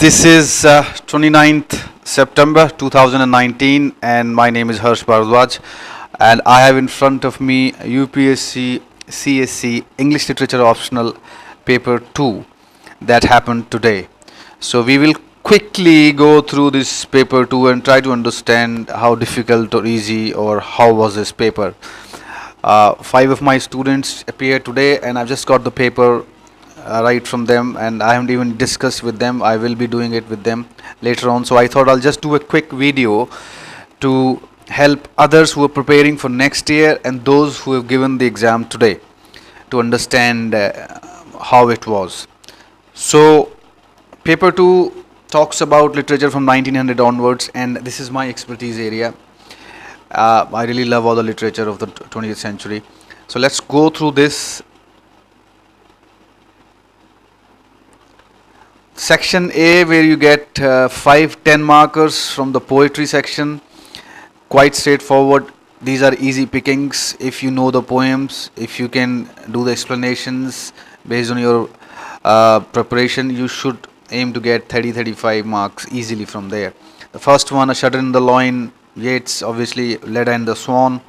This is 29th September 2019 and my name is Bhardwaj and I have in front of me UPSC CSC English Literature Optional Paper 2 that happened today. So we will quickly go through this paper 2 and try to understand how difficult or easy or how was this paper. Five of my students appeared today and I've just got the paper right from them, and I haven't even discussed with them. I will be doing it with them later on. So I thought I'll just do a quick video to help others who are preparing for next year and those who have given the exam today to understand how it was. So paper 2 talks about literature from 1900 onwards, and this is my expertise area. I really love all the literature of the 20th century. So let's go through this. Section A, where you get 5-10 markers from the poetry section. Quite straightforward. These are easy pickings if you know the poems. If you can do the explanations based on your preparation, you should aim to get 30-35 marks easily from there. The first one, A Shudder in the Loin, Yeats, obviously Leda and the Swan,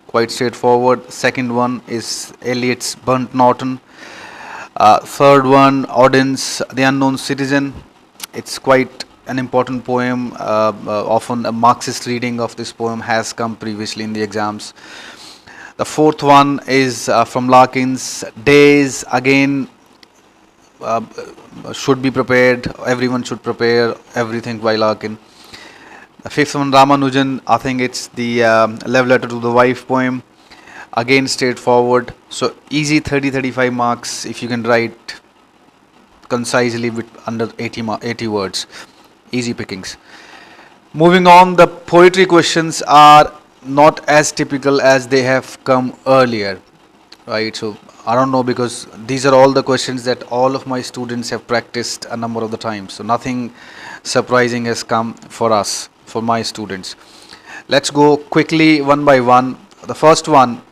quite straightforward. Second one is Eliot's Burnt Norton. Third one, Auden's The Unknown Citizen. It's quite an important poem. Often a Marxist reading of this poem has come previously in the exams. The fourth one is from Larkin's Days. Again, should be prepared. Everyone should prepare everything by Larkin. The fifth one, Ramanujan. I think it's the Love Letter to the Wife poem. Again, straightforward. So easy 30-35 marks if you can write concisely with under 80 words. Easy pickings. Moving on, the poetry questions are not as typical as they have come earlier, right? So I don't know, because these are all the questions that all of my students have practiced a number of the times. So nothing surprising has come for us, for my students. Let's go quickly one by one. The first one,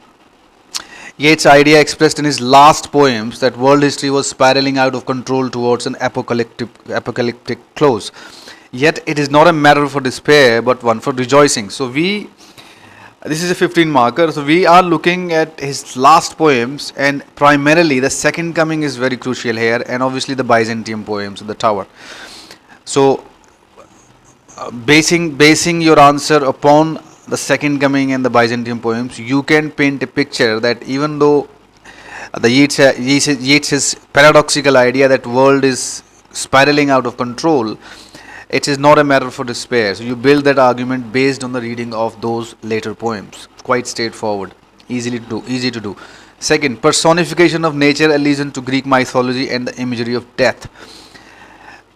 Yeats' idea expressed in his last poems that world history was spiraling out of control towards an apocalyptic close. Yet it is not a matter for despair, but one for rejoicing. So this is a 15 marker. So we are looking at his last poems, and primarily the second coming is very crucial here, and obviously the Byzantium poems, the Tower. So basing your answer upon the second coming and the Byzantium poems, you can paint a picture that even though the Yeats' paradoxical idea that world is spiraling out of control, it is not a matter for despair. So you build that argument based on the reading of those later poems. Quite straightforward, easy to do. Second, Personification of Nature, allusion to Greek mythology and the imagery of death.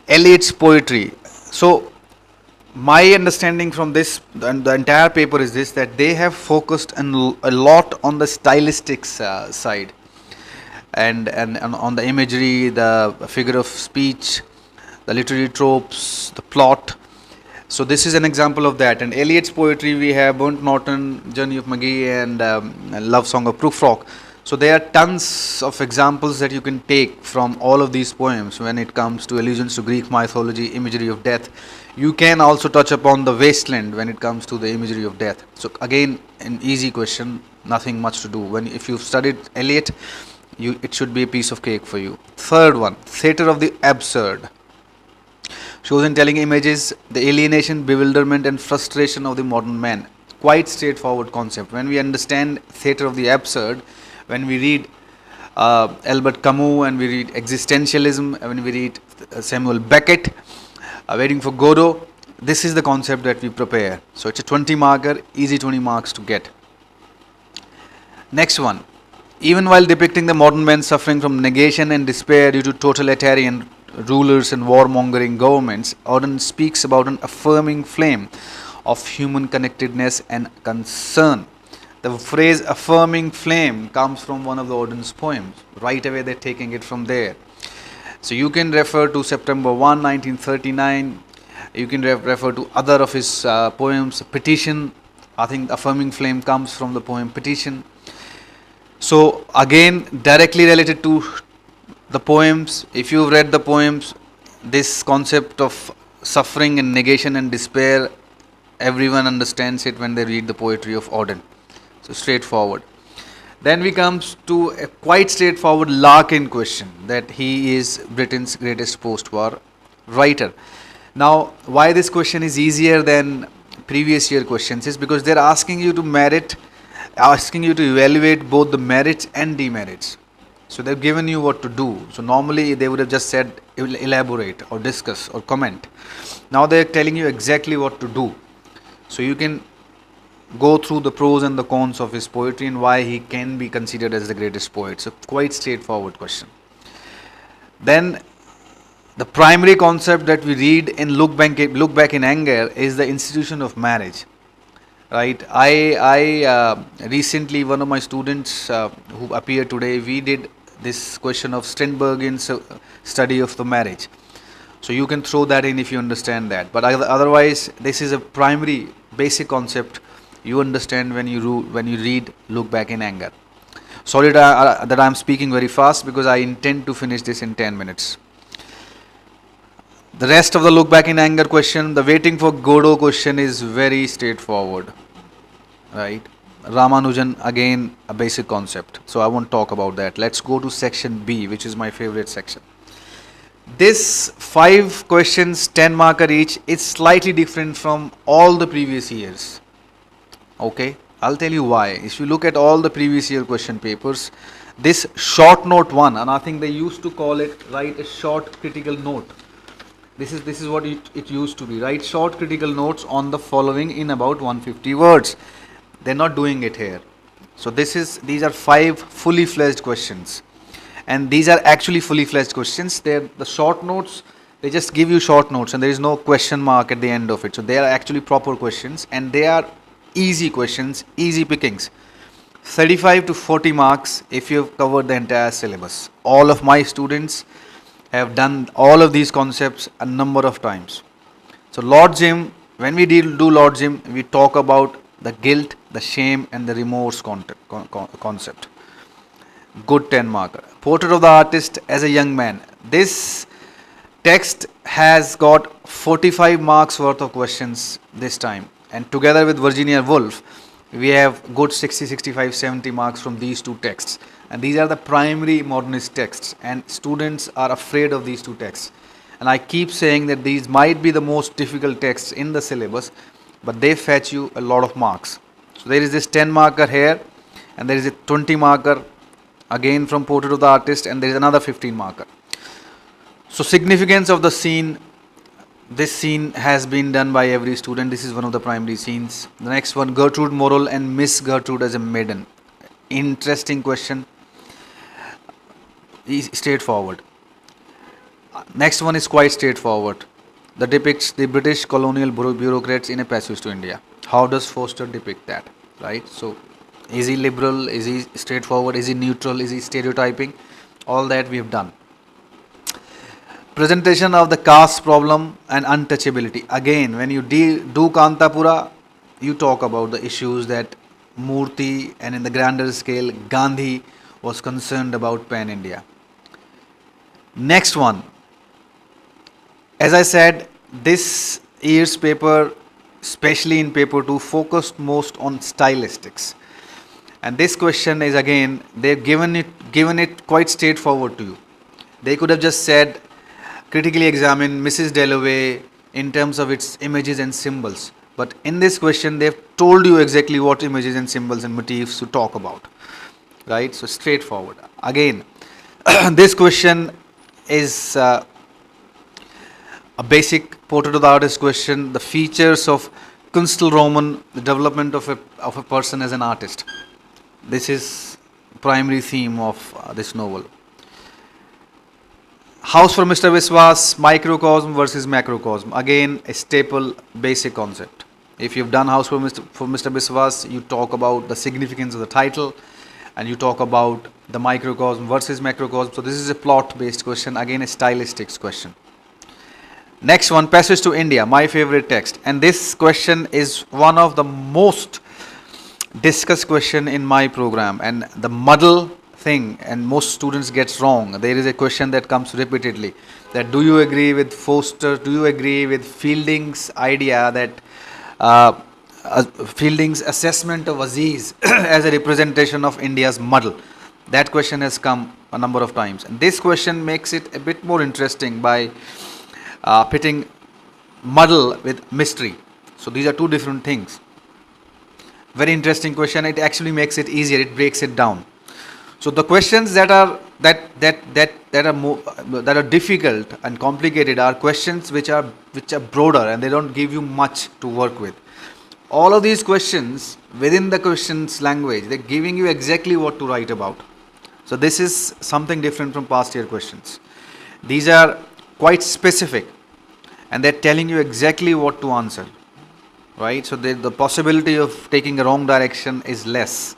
Eliot's poetry. So my understanding from this, the entire paper is this, that they have focused a lot on the stylistics side and on the imagery, the figure of speech, the literary tropes, the plot. So this is an example of that. And Eliot's poetry, we have Burnt Norton, Journey of Maggie, and Love Song of Prufrock. So there are tons of examples that you can take from all of these poems when it comes to allusions to Greek mythology, imagery of death. You can also touch upon the wasteland when it comes to the imagery of death. So again, an easy question, nothing much to do. If you've studied Eliot, it should be a piece of cake for you. Third one, Theatre of the Absurd. Shows and telling images, the alienation, bewilderment and frustration of the modern man. Quite straightforward concept. When we understand Theatre of the Absurd, when we read Albert Camus, and we read existentialism, when we read Samuel Beckett, Waiting for Godot, this is the concept that we prepare. So it's a 20 marker, easy 20 marks to get. Next one, even while depicting the modern man suffering from negation and despair due to totalitarian rulers and warmongering governments, Auden speaks about an affirming flame of human connectedness and concern. The phrase affirming flame comes from one of the Auden's poems. Right away they're taking it from there. So you can refer to September 1, 1939. You can refer to other of his poems. Petition, I think affirming flame comes from the poem Petition. So again, directly related to the poems, if you've read the poems, this concept of suffering and negation and despair, everyone understands it when they read the poetry of Auden. So straightforward. Then we comes to a quite straightforward Larkin question, that he is Britain's greatest post-war writer. Now, why this question is easier than previous year questions is because they're asking you to evaluate both the merits and demerits. So they've given you what to do. So normally they would have just said elaborate or discuss or comment. Now they're telling you exactly what to do. So you can go through the pros and the cons of his poetry and why he can be considered as the greatest poet. So quite straightforward question. Then the primary concept that we read in Look Back in Anger is the institution of marriage. Right? I recently, one of my students who appeared today, we did this question of Sternbergian's study of the marriage. So you can throw that in if you understand that. But otherwise, this is a primary basic concept you understand when you read Look Back in Anger. Sorry that I'm speaking very fast because I intend to finish this in 10 minutes. The rest of the Look Back in Anger question, the Waiting for Godot question is very straightforward. Right? Ramanujan, again a basic concept. So I won't talk about that. Let's go to section B, which is my favorite section. This 5 questions, 10 marker each, is slightly different from all the previous years. Okay, I'll tell you why. If you look at all the previous year question papers, this short note one, and I think they used to call it, write a short critical note. This is what it used to be. Write short critical notes on the following in about 150 words. They're not doing it here. So these are 5 fully fledged questions. And these are actually fully fledged questions. They're the short notes, they just give you short notes and there is no question mark at the end of it. So they are actually proper questions and they are easy questions, easy pickings. 35 to 40 marks if you've covered the entire syllabus. All of my students have done all of these concepts a number of times. So Lord Jim, when we do Lord Jim, we talk about the guilt, the shame and the remorse concept. Good 10 marker. Portrait of the Artist as a Young Man. This text has got 45 marks worth of questions this time. And together with Virginia Woolf, we have good 60, 65, 70 marks from these 2 texts. And these are the primary modernist texts. And students are afraid of these 2 texts. And I keep saying that these might be the most difficult texts in the syllabus, but they fetch you a lot of marks. So there is this 10 marker here, and there is a 20 marker again from Portrait of the Artist, and there is another 15 marker. So significance of the scene. This scene has been done by every student. This is one of the primary scenes. The next one, Gertrude Morrell and Miss Gertrude as a maiden. Interesting question. Straightforward. Next one is quite straightforward. That depicts the British colonial bureaucrats in a passage to India. How does Foster depict that? Right? So, is he liberal? Is he straightforward? Is he neutral? Is he stereotyping? All that we have done. Presentation of the caste problem and untouchability. Again, when you do Kantapura, you talk about the issues that Murthy and in the grander scale, Gandhi was concerned about Pan-India. Next one. As I said, this year's paper, especially in paper 2, focused most on stylistics. And this question is again, they've given it quite straightforward to you. They could have just said, critically examine Mrs. Dalloway in terms of its images and symbols. But in this question, they've told you exactly what images and symbols and motifs to talk about. Right? So straightforward. Again, this question is a basic Portrait of the Artist question. The features of Kunstelroman, the development of a person as an artist. This is primary theme of this novel. House for Mr. Biswas, microcosm versus macrocosm. Again, a staple basic concept. If you've done House for Mr. Biswas, you talk about the significance of the title and you talk about the microcosm versus macrocosm. So this is a plot based question, again a stylistics question. Next one, Passage to India, my favorite text. And this question is one of the most discussed question in my program, and the muddle thing and most students gets wrong. There is a question that comes repeatedly, that do you agree with Foster, do you agree with Fielding's idea that uh, Fielding's assessment of Aziz as a representation of India's model? That question has come a number of times, and this question makes it a bit more interesting by pitting model with mystery. So these are two different things. Very interesting question. It actually makes it easier. It breaks it down. So the questions that are that are difficult and complicated are questions which are broader, and they don't give you much to work with. All of these questions within the questions language, they're giving you exactly what to write about. So this is something different from past year questions. These are quite specific, and they're telling you exactly what to answer, right? So the possibility of taking a wrong direction is less.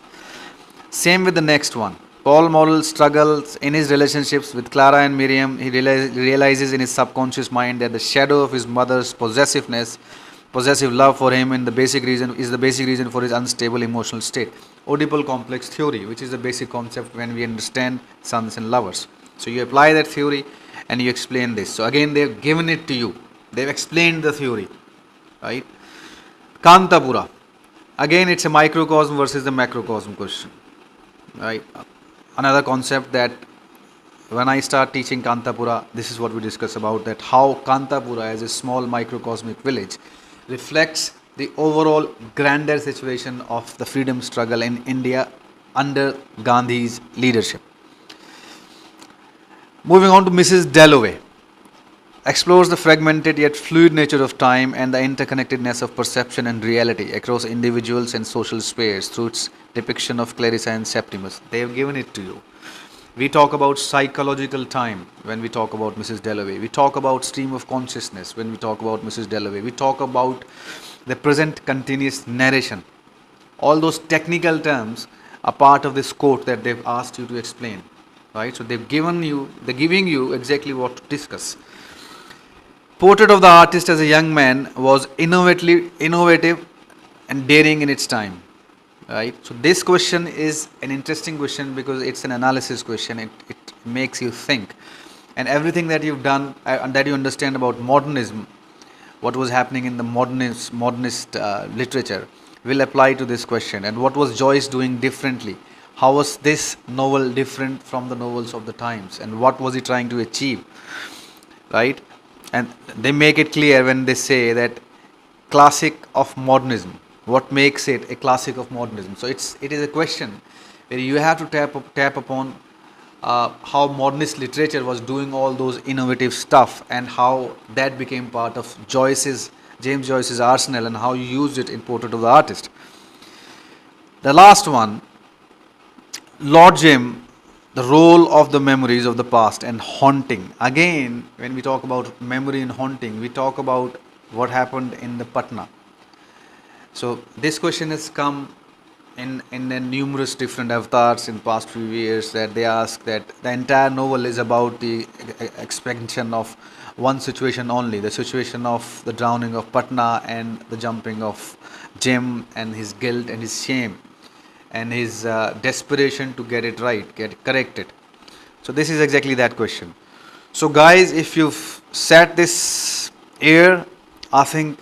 Same with the next one. Paul Morrell struggles in his relationships with Clara and Miriam. He realizes in his subconscious mind that the shadow of his mother's possessive love for him is the basic reason for his unstable emotional state. Oedipal complex theory, which is the basic concept when we understand sons and lovers. So you apply that theory and you explain this. So again, they've given it to you. They've explained the theory, right? Kantapura. Again, it's a microcosm versus the macrocosm question, right? Another concept that when I start teaching Kantapura, this is what we discuss about, that how Kantapura as a small microcosmic village reflects the overall grander situation of the freedom struggle in India under Gandhi's leadership. Moving on to Mrs. Dalloway. Explores the fragmented yet fluid nature of time and the interconnectedness of perception and reality across individuals and social spheres through its depiction of Clarissa and Septimus. They have given it to you. We talk about psychological time when we talk about Mrs. Dalloway. We talk about stream of consciousness when we talk about Mrs. Dalloway. We talk about the present continuous narration. All those technical terms are part of this quote that they've asked you to explain, right? So they're giving you exactly what to discuss. Portrait of the artist as a young man was innovative and daring in its time, right? So this question is an interesting question because it's an analysis question. It makes you think, and everything that you've done and that you understand about modernism, what was happening in the modernist literature, will apply to this question. And what was Joyce doing differently? How was this novel different from the novels of the times? And what was he trying to achieve, right? And they make it clear when they say that classic of modernism. What makes it a classic of modernism? So it is a question where you have to tap upon how modernist literature was doing all those innovative stuff and how that became part of James Joyce's arsenal and how you used it in Portrait of the Artist. The last one, Lord Jim, the role of the memories of the past and haunting. Again, when we talk about memory and haunting, we talk about what happened in the Patna. So this question has come in numerous different avatars in past few years, that they ask that the entire novel is about the expansion of one situation only, the situation of the drowning of Patna and the jumping of Jim and his guilt and his shame and his desperation to get it right, get it corrected. So this is exactly that question. So guys, if you've sat this year, I think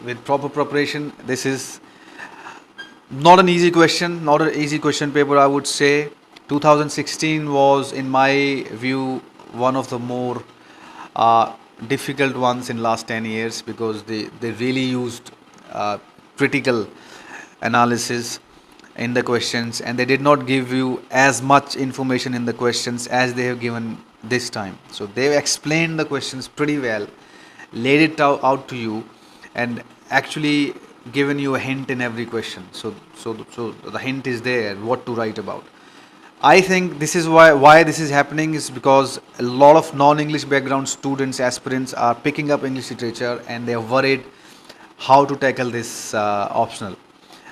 with proper preparation, this is not an easy question, not an easy question paper, I would say. 2016 was, in my view, one of the more difficult ones in last 10 years because they really used critical analysis in the questions, and they did not give you as much information in the questions as they have given this time. So they've explained the questions pretty well, laid it out to you, and actually given you a hint in every question. So the hint is there what to write about. I think this is why this is happening is because a lot of non-English background students, aspirants are picking up English literature and they are worried how to tackle this optional.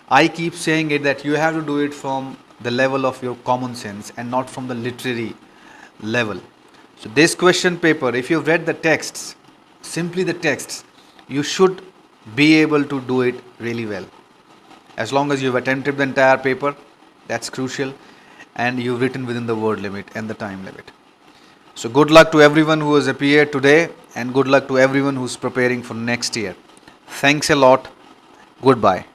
I keep saying it that you have to do it from the level of your common sense and not from the literary level. So this question paper, if you've read the texts, simply the texts, you should be able to do it really well. As long as you've attempted the entire paper, that's crucial. and you've written within the word limit and the time limit. So good luck to everyone who has appeared today, and good luck to everyone who's preparing for next year. Thanks a lot. Goodbye.